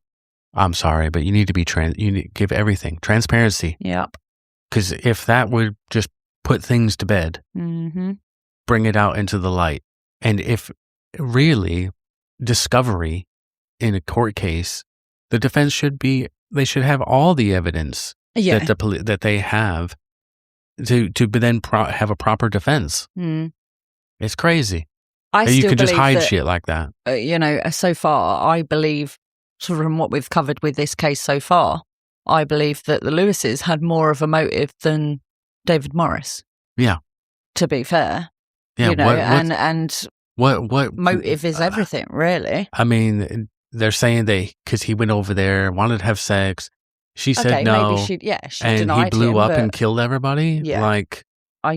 I'm sorry, but you need to be you need to give everything transparency. Yep. Because if that would just put things to bed, bring it out into the light, and if really discovery in a court case, the defense should have all the evidence that they have to then have a proper defense. It's crazy. You could just hide shit like that. So far, I believe, from what we've covered with this case so far, I believe that the Lewises had more of a motive than David Morris. Yeah. To be fair. Yeah. What motive is everything, really. I mean, they're saying because he went over there, wanted to have sex. She said no. Maybe she and denied he blew him, up and killed everybody. Yeah. I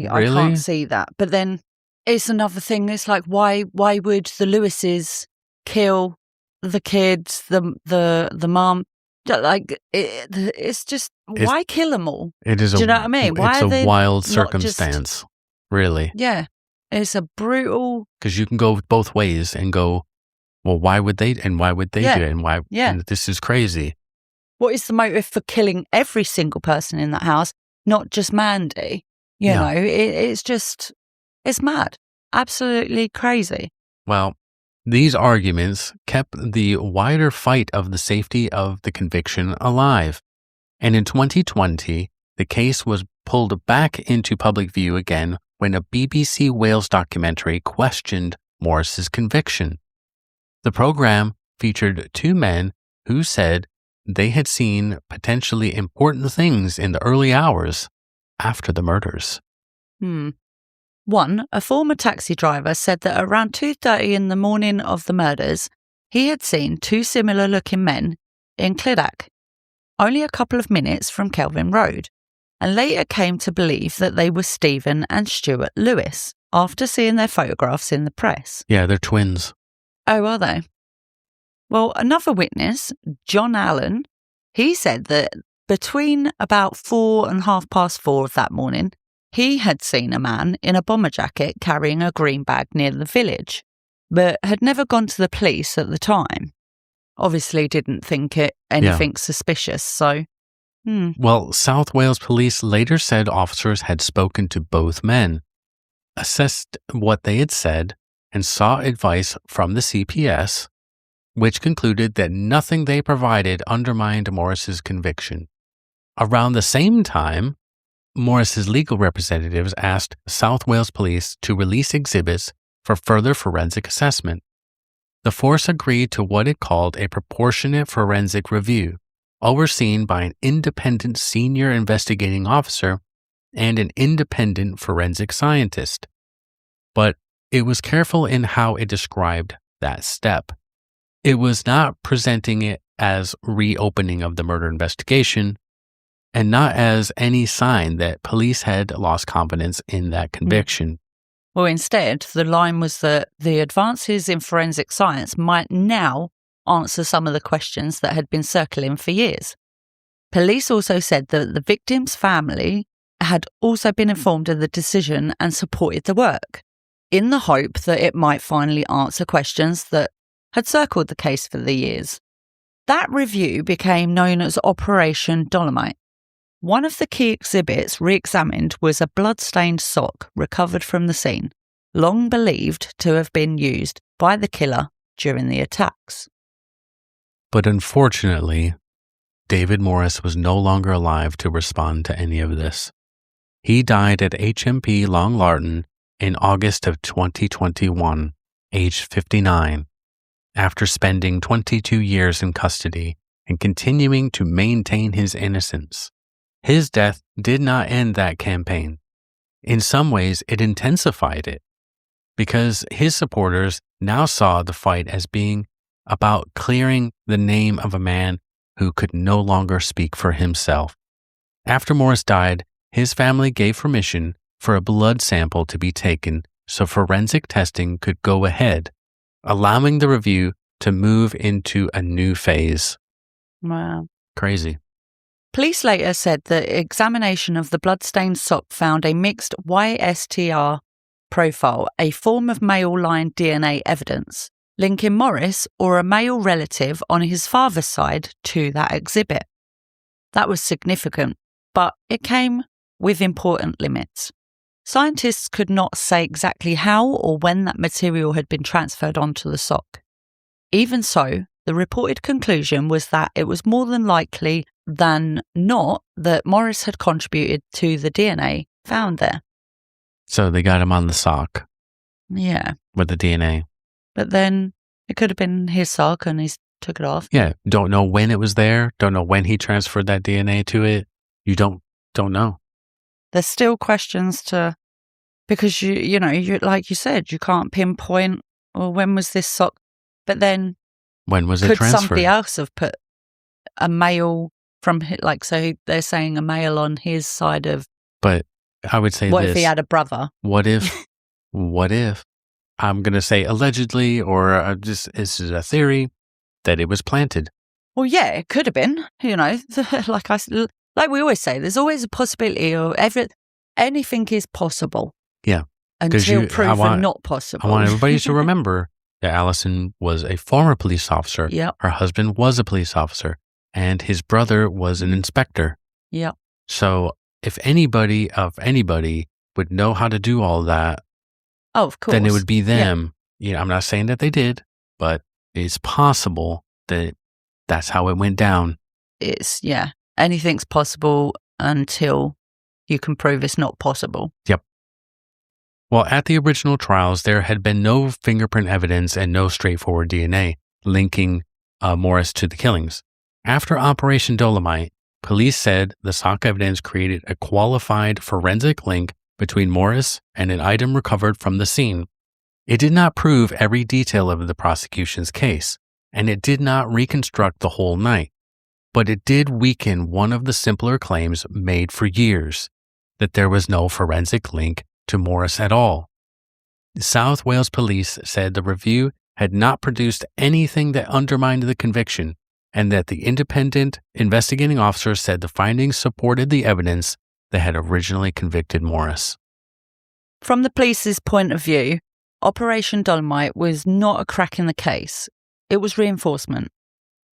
can't see that. But then it's another thing. It's like, why would the Lewises kill the kids, the mom? It's just, why kill them all? It is. Do you know what I mean? Why it's a wild circumstance, really. Yeah, it's a brutal. Because you can go both ways and go, well, why would they? And why would they do it? And why? Yeah. And this is crazy. What is the motive for killing every single person in that house, not just Mandy? You know, it's mad, absolutely crazy. Well, these arguments kept the wider fight of the safety of the conviction alive. And in 2020, the case was pulled back into public view again when a BBC Wales documentary questioned Morris's conviction. The program featured two men who said they had seen potentially important things in the early hours after the murders. One, a former taxi driver, said that around 2:30 in the morning of the murders, he had seen two similar-looking men in Clydach, only a couple of minutes from Kelvin Road, and later came to believe that they were Stephen and Stuart Lewis after seeing their photographs in the press. Yeah, they're twins. Oh, are they? Well, another witness, John Allen, he said that between about 4 and 4:30 of that morning, he had seen a man in a bomber jacket carrying a green bag near the village, but had never gone to the police at the time. Obviously didn't think it anything suspicious, so... Well, South Wales Police later said officers had spoken to both men, assessed what they had said, and sought advice from the CPS, which concluded that nothing they provided undermined Morris's conviction. Around the same time, Morris's legal representatives asked South Wales Police to release exhibits for further forensic assessment. The force agreed to what it called a proportionate forensic review, overseen by an independent senior investigating officer and an independent forensic scientist. But it was careful in how it described that step. It was not presenting it as reopening of the murder investigation, and not as any sign that police had lost confidence in that conviction. Well, instead, the line was that the advances in forensic science might now answer some of the questions that had been circling for years. Police also said that the victim's family had also been informed of the decision and supported the work, in the hope that it might finally answer questions that had circled the case for the years. That review became known as Operation Dolomite. One of the key exhibits re-examined was a blood-stained sock recovered from the scene, long believed to have been used by the killer during the attacks. But unfortunately, David Morris was no longer alive to respond to any of this. He died at HMP Long Lartin in August of 2021, aged 59, after spending 22 years in custody and continuing to maintain his innocence. His death did not end that campaign. In some ways, it intensified it, because his supporters now saw the fight as being about clearing the name of a man who could no longer speak for himself. After Morris died, his family gave permission for a blood sample to be taken so forensic testing could go ahead, allowing the review to move into a new phase. Wow. Crazy. Police later said that examination of the bloodstained sock found a mixed YSTR profile, a form of male line DNA evidence, linking Morris or a male relative on his father's side to that exhibit. That was significant, but it came with important limits. Scientists could not say exactly how or when that material had been transferred onto the sock. Even so, the reported conclusion was that it was more than likely than not that Morris had contributed to the DNA found there. So they got him on the sock. Yeah. With the DNA. But then it could have been his sock and he took it off. Yeah. Don't know when it was there. Don't know when he transferred that DNA to it. You don't know. There's still questions because you like you said, you can't pinpoint, well, when was this sock? But then when was it could transferred? Somebody else have put a male from, so they're saying a male on his side of. But I would say what if he had a brother? What if I'm going to say allegedly, or this is a theory that it was planted. Well, yeah, it could have been, like we always say, there's always a possibility of anything is possible. Yeah. Until proven not possible. I want everybody to remember that Allison was a former police officer. Yep. Her husband was a police officer, and his brother was an inspector. Yeah. So if anybody would know how to do all that, of course, then it would be them. Yeah. I'm not saying that they did, but it's possible that that's how it went down. Anything's possible until you can prove it's not possible. Yep. Well, at the original trials, there had been no fingerprint evidence and no straightforward DNA linking Morris to the killings. After Operation Dolomite, police said the sock evidence created a qualified forensic link between Morris and an item recovered from the scene. It did not prove every detail of the prosecution's case, and it did not reconstruct the whole night, but it did weaken one of the simpler claims made for years, that there was no forensic link to Morris at all. South Wales Police said the review had not produced anything that undermined the conviction, and that the independent investigating officer said the findings supported the evidence that had originally convicted Morris. From the police's point of view, Operation Dolomite was not a crack in the case. It was reinforcement.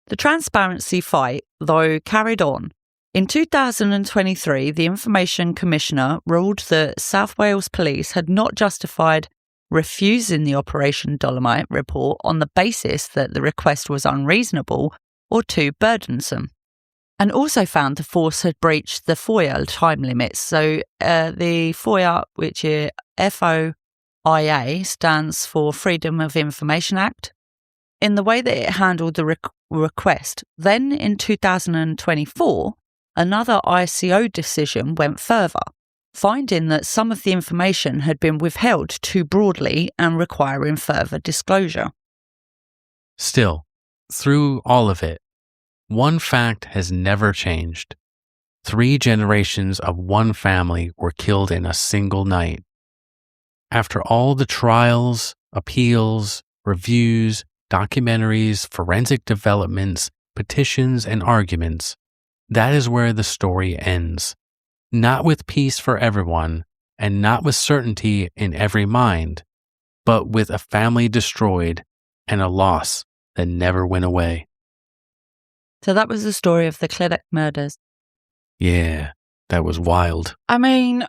The transparency fight, though, carried on. In 2023, the Information Commissioner ruled that South Wales Police had not justified refusing the Operation Dolomite report on the basis that the request was unreasonable or too burdensome, and also found the force had breached the FOIA time limits. So the FOIA, which is FOIA, stands for Freedom of Information Act, in the way that it handled the request. Then in 2024, another ICO decision went further, finding that some of the information had been withheld too broadly and requiring further disclosure. Still, through all of it, one fact has never changed. 3 generations of one family were killed in a single night. After all the trials, appeals, reviews, documentaries, forensic developments, petitions, and arguments, that is where the story ends. Not with peace for everyone, and not with certainty in every mind, but with a family destroyed and a loss that never went away. So that was the story of the Clydach murders. Yeah, that was wild. I mean,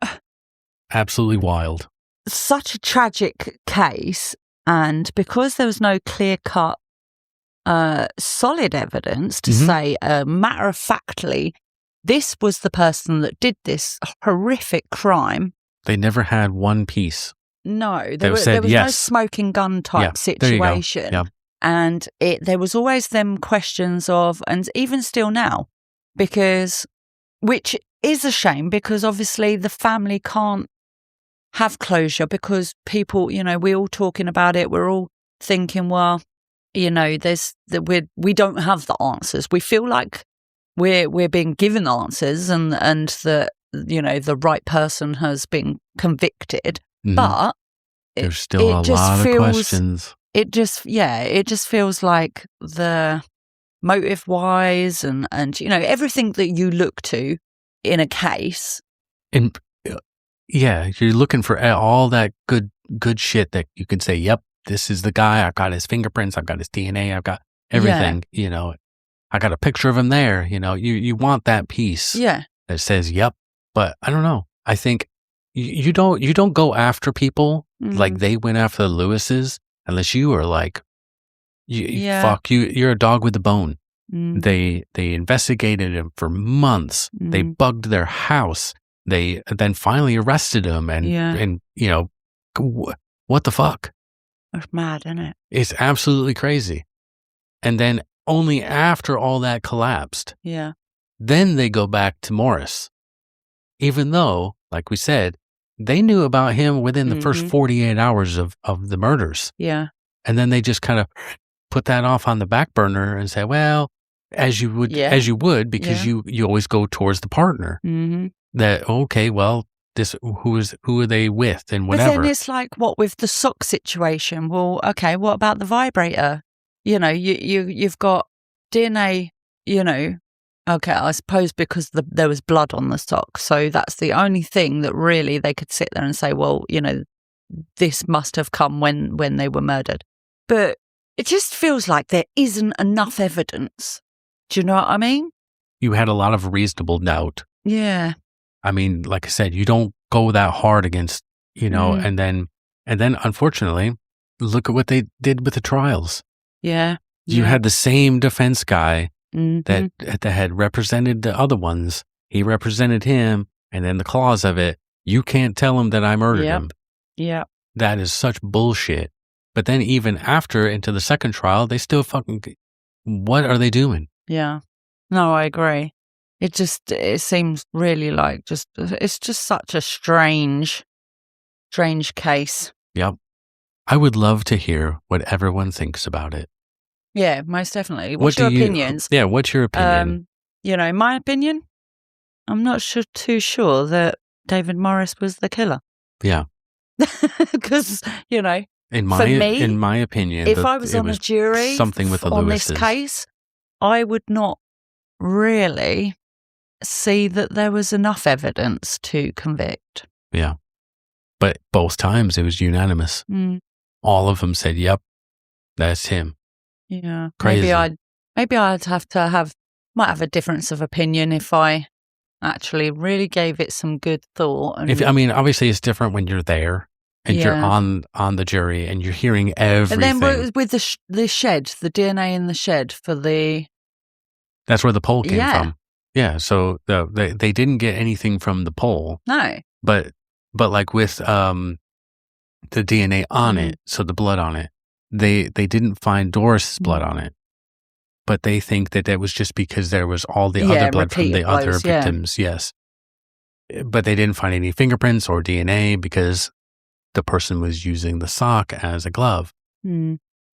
Absolutely wild. such a tragic case, and because there was no clear-cut, solid evidence to say matter-of-factly, this was the person that did this horrific crime. They never had one piece. No, They there was said no yes. smoking gun type situation. There you go. And there was always them questions of, and even still now, which is a shame, because obviously the family can't have closure, because people, we're all talking about it. We're all thinking, well, we don't have the answers. We feel like we're being given answers, and that, the right person has been convicted, but there's still a lot of questions. It just feels like the motive wise and everything that you look to in a case. And you're looking for all that good shit that you can say, yep, this is the guy. I've got his fingerprints. I've got his DNA. I've got everything, I got a picture of him there. You want that piece that says, yep. But I don't know. I think you don't go after people like they went after the Lewises, unless you are like, you're a dog with a bone. They investigated him for months. They bugged their house. They then finally arrested him, and what the fuck? That's mad, isn't it? It's absolutely crazy. And then only after all that collapsed, then they go back to Morris, even though, like we said, they knew about him within the first 48 hours of the murders. Yeah. And then they just kind of put that off on the back burner and say, well, as you would, because you always go towards the partner. That, okay, well, who are they with and whatever. But then it's like, what with the sock situation? Well, okay, what about the vibrator? You've got DNA, okay, I suppose because there was blood on the sock. So that's the only thing that really they could sit there and say, well, this must have come when they were murdered. But it just feels like there isn't enough evidence. Do you know what I mean? You had a lot of reasonable doubt. Yeah. I mean, like I said, you don't go that hard against, and then unfortunately, look at what they did with the trials. Yeah. You had the same defense guy that had represented the other ones. He represented him, and then the clause of it, you can't tell him that I murdered him. Yeah. That is such bullshit. But then even after, into the second trial, they still what are they doing? Yeah. No, I agree. It seems really like it's just such a strange case. Yep. I would love to hear what everyone thinks about it. Yeah, most definitely. What's your opinions? Yeah, what's your opinion? My opinion, I'm not too sure that David Morris was the killer. Yeah. Because, in my opinion, if I was on a jury something with the on Lewises. this case, I would not really see that there was enough evidence to convict. Yeah. But both times it was unanimous. All of them said, yep, that's him. Yeah. Crazy. Maybe I'd might have a difference of opinion if I actually really gave it some good thought. Obviously it's different when you're there and you're on the jury and you're hearing everything. And then with the shed, the DNA in the shed for the... That's where the poll came from. Yeah, so they didn't get anything from the poll. No. But like with the DNA on it, so the blood on it, they didn't find Doris's blood on it. But they think that was just because there was all the other blood from the other victims, yes. But they didn't find any fingerprints or DNA because the person was using the sock as a glove.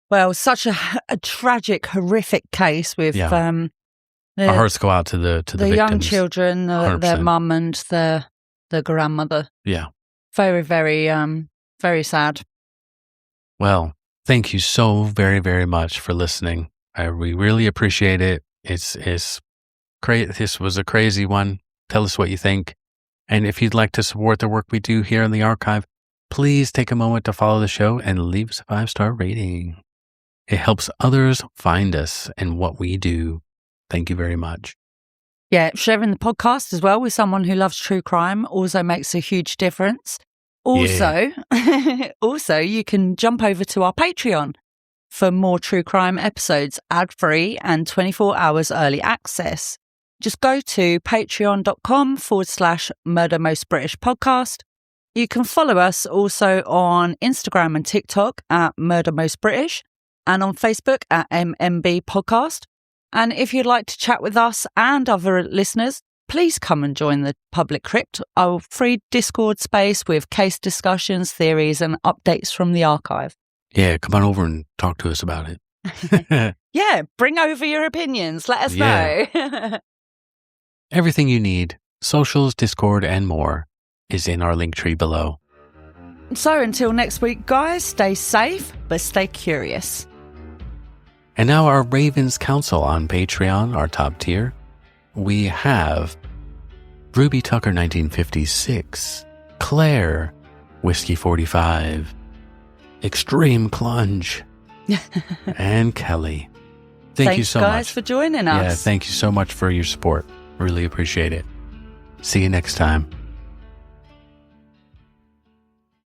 Well, such a tragic, horrific case with... Our hearts go out to the victims. Young children, their mum and their grandmother. Yeah. Very, very, very sad. Well, Thank you so very, very much for listening. We really appreciate it. It's great. This was a crazy one. Tell us what you think. And if you'd like to support the work we do here in the archive, please take a moment to follow the show and leave us a 5-star rating. It helps others find us and what we do. Thank you very much. Yeah, sharing the podcast as well with someone who loves true crime also makes a huge difference. Also, you can jump over to our Patreon for more true crime episodes, ad-free and 24 hours early access. Just go to patreon.com/Murder Most British Podcast. You can follow us also on Instagram and TikTok at Murder Most British and on Facebook at MMB Podcast. And if you'd like to chat with us and other listeners, please come and join the Public Crypt, our free Discord space with case discussions, theories, and updates from the archive. Yeah, come on over and talk to us about it. Yeah, bring over your opinions. Let us know. Everything you need, socials, Discord, and more, is in our link tree below. So until next week, guys, stay safe, but stay curious. And now our Ravens Council on Patreon, our top tier. We have Ruby Tucker 1956, Claire, Whiskey 45, Extreme Plunge, and Kelly. Thank you so much. Thanks, guys, for joining us. Yeah, thank you so much for your support. Really appreciate it. See you next time.